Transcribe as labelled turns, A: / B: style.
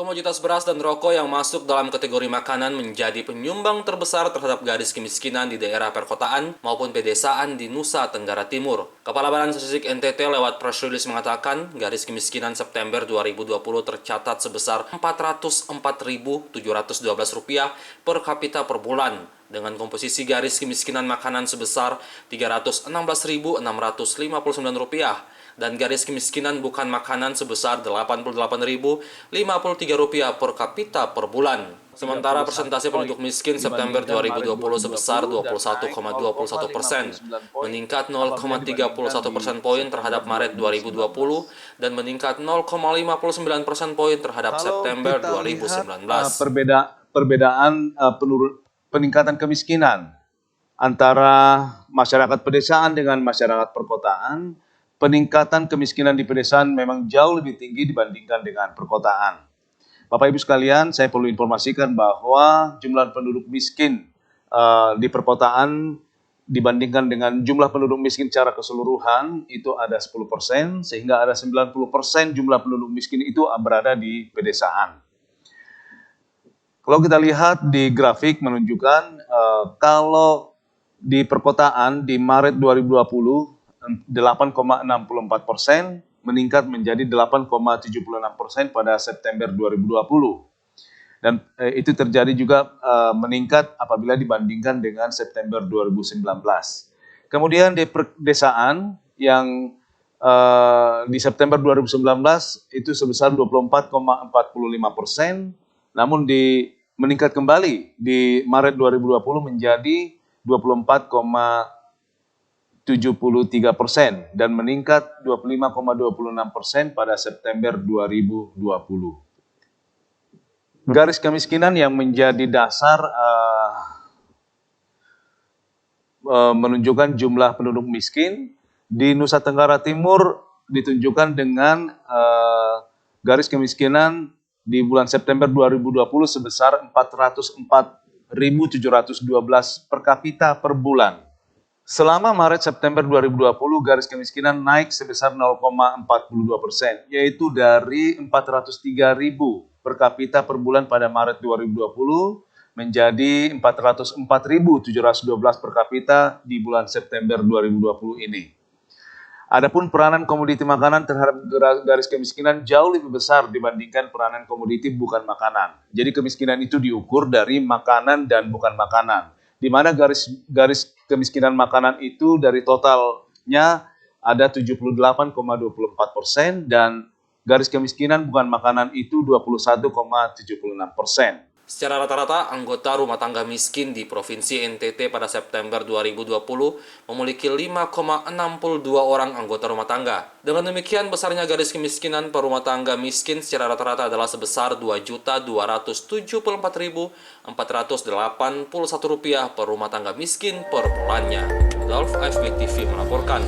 A: Komoditas beras dan rokok yang masuk dalam kategori makanan menjadi penyumbang terbesar terhadap garis kemiskinan di daerah perkotaan maupun pedesaan di Nusa Tenggara Timur. Kepala Badan Statistik NTT lewat press release mengatakan garis kemiskinan September 2020 tercatat sebesar Rp404.712 per kapita per bulan, dengan komposisi garis kemiskinan makanan sebesar Rp316.659 dan garis kemiskinan bukan makanan sebesar Rp88.053 per kapita per bulan. Sementara persentase penduduk miskin September 2020 sebesar 21,21%, meningkat 0,31 persen poin terhadap Maret 2020 dan meningkat 0,59 persen poin terhadap September 2019.
B: Perbedaan peningkatan kemiskinan antara masyarakat pedesaan dengan masyarakat perkotaan, peningkatan kemiskinan di pedesaan memang jauh lebih tinggi dibandingkan dengan perkotaan. Bapak Ibu sekalian, saya perlu informasikan bahwa jumlah penduduk miskin di perkotaan dibandingkan dengan jumlah penduduk miskin secara keseluruhan itu ada 10%, sehingga ada 90% jumlah penduduk miskin itu berada di pedesaan. Kalau kita lihat di grafik menunjukkan kalau di perkotaan di Maret 2020 8,64%, meningkat menjadi 8,76% pada September 2020. Dan itu terjadi juga meningkat apabila dibandingkan dengan September 2019. Kemudian di pedesaan yang di September 2019 itu sebesar 24,45%, namun meningkat kembali di Maret 2020 menjadi 24,73% dan meningkat 25,26% pada September 2020. Garis kemiskinan yang menjadi dasar menunjukkan jumlah penduduk miskin di Nusa Tenggara Timur ditunjukkan dengan garis kemiskinan di bulan September 2020 sebesar 404.712 per kapita per bulan. Selama Maret-September 2020, garis kemiskinan naik sebesar 0,42%, yaitu dari 403.000 per kapita per bulan pada Maret 2020 menjadi 404.712 per kapita di bulan September 2020 ini. Adapun peranan komoditi makanan terhadap garis kemiskinan jauh lebih besar dibandingkan peranan komoditi bukan makanan. Jadi kemiskinan itu diukur dari makanan dan bukan makanan, di mana garis kemiskinan makanan itu dari totalnya ada 78,24% dan garis kemiskinan bukan makanan itu 21,76%.
A: Secara rata-rata, anggota rumah tangga miskin di Provinsi NTT pada September 2020 memiliki 5,62 orang anggota rumah tangga. Dengan demikian, besarnya garis kemiskinan per rumah tangga miskin secara rata-rata adalah sebesar Rp2.274.481 per rumah tangga miskin per bulannya. Dolph FB TV melaporkan.